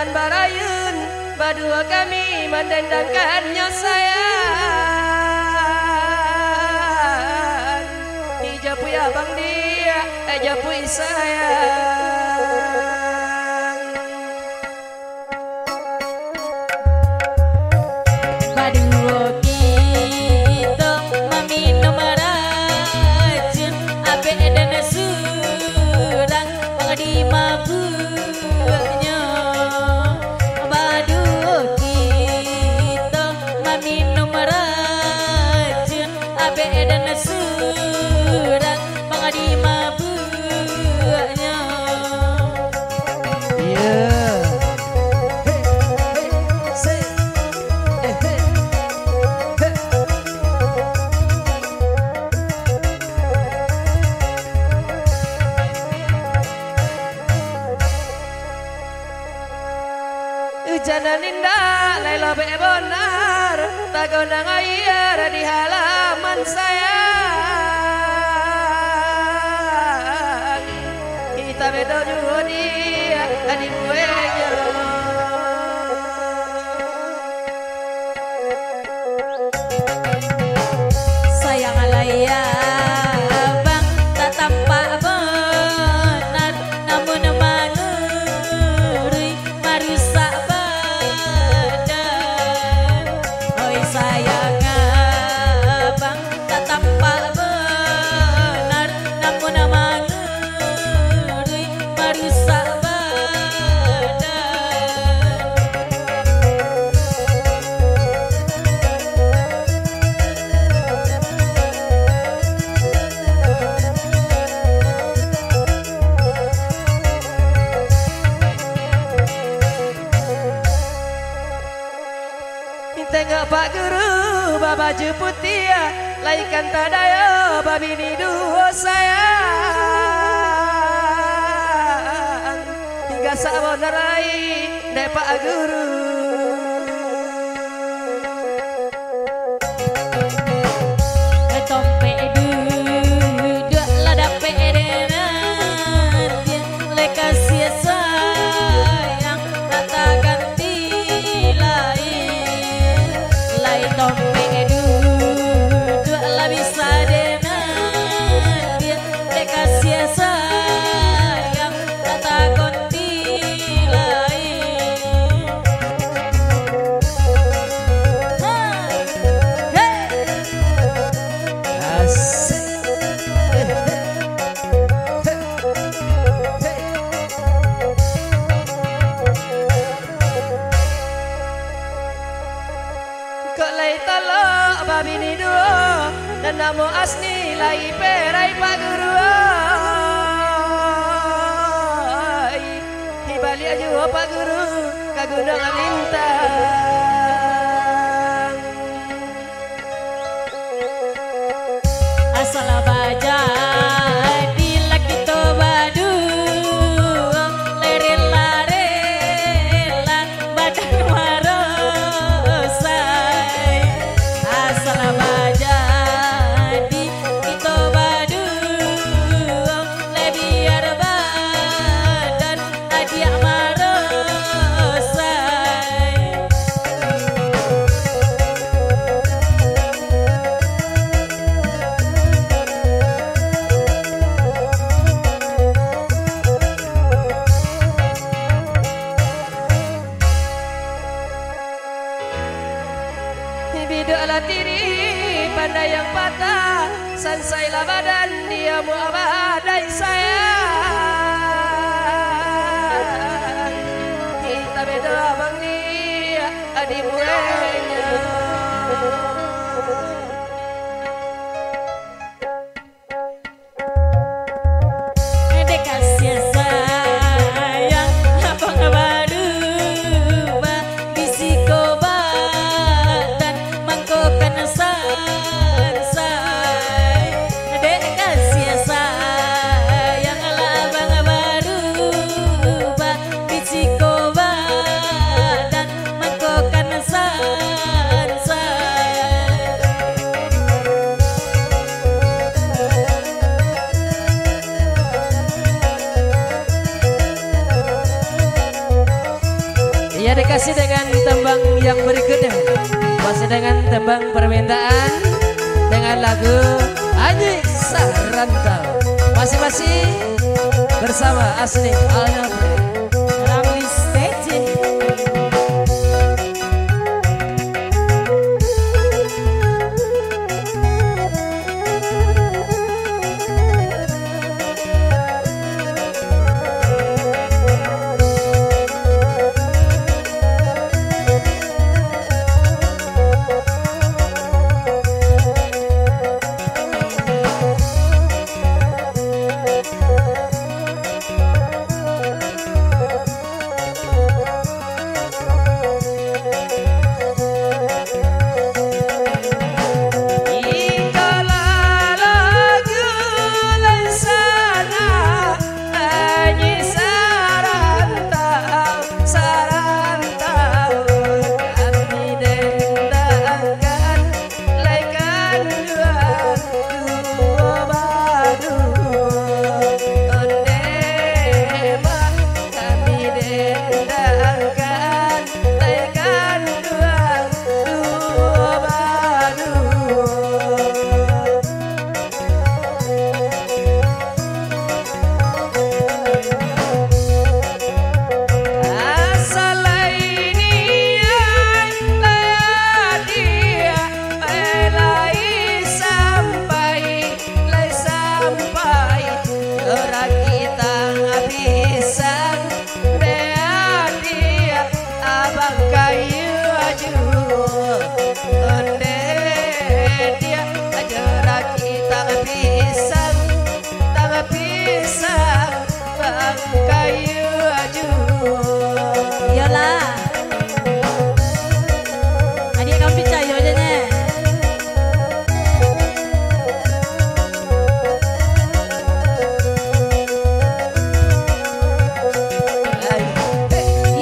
Jalan Barayun berdua kami mendendangkannya sayang. Dijapui abang dia, japui sayang. Berdua kita meminum racun, ape dan surang pengadi mabuknya. Berdua kita meminum racun, ape dan surang pengadi mabuknya. Hujanan indah, Laila benar, tak gondang air di halaman sayang. Kita beda juga dia, adik gue sayang alaya bang, tak tampak benar, namun manuri marusak badan. Oi sayang abang, tak tampak benar, namun manuri marusak badan. Tengok Pak Guru baju putih, laikan tadaya babi ni dua sayang. Tiga sabon rai dek Pak Guru. Tompe duduk lah dapet denantian, leka sia sayang kata ganti lain. Lai tompe duduk lah bisa denantian, leka sia sayang kata ganti lain. Kok lai talak babi ni dua, dan nama asli lai perai Pak Guru. Hibalik aja Pak Guru kaguna lintang. Asal baja bila kita badu lerela-rela badan warosai. Asal baja di kita badu lebiar badan adiak marosai. Bidaklah tiri pandai yang patah, sansailah badan dia mu abadai sayang. Kita beda abang dia adik buahnya. Kasih sayang abang baru bisi kobatan mangkokan sansai. Dek kasih sayang abang baru bisi kobatan mangkokan sansai. tembang yang berikutnya masih dengan tembang permintaan dengan lagu Anyi Sarantau masing-masing bersama Asni Al-Nafri Ramli Stage.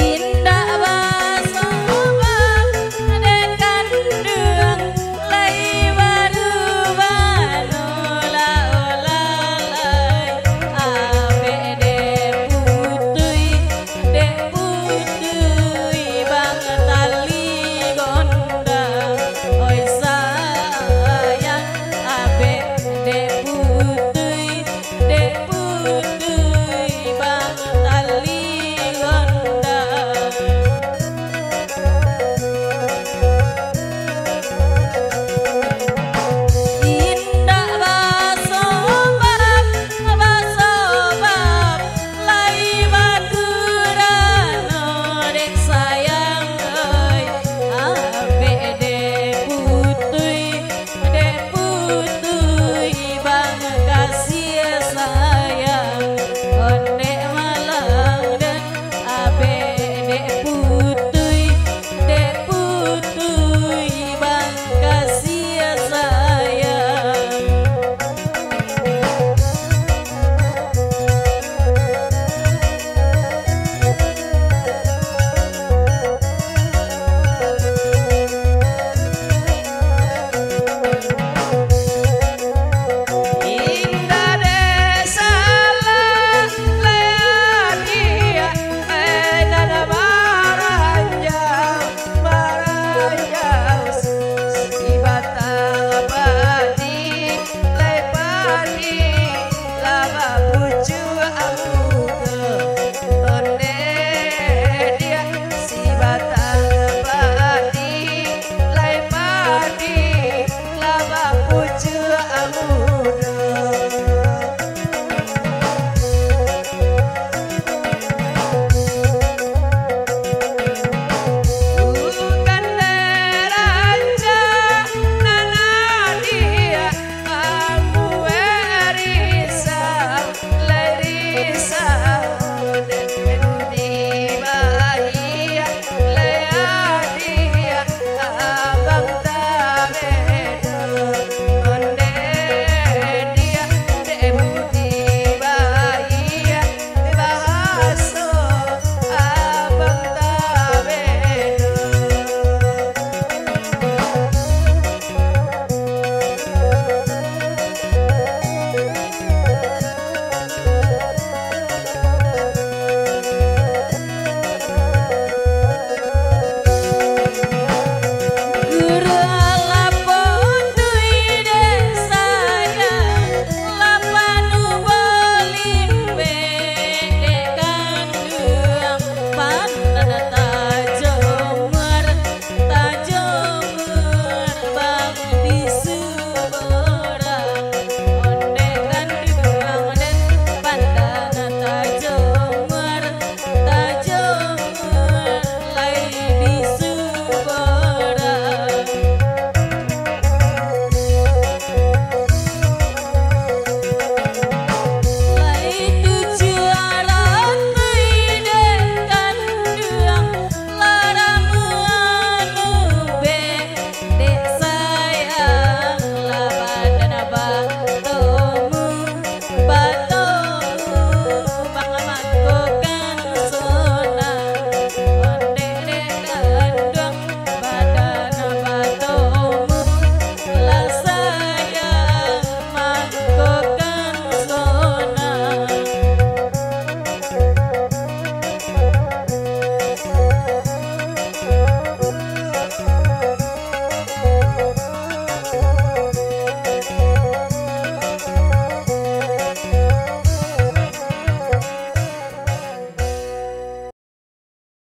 Indah bahasa dekan Boy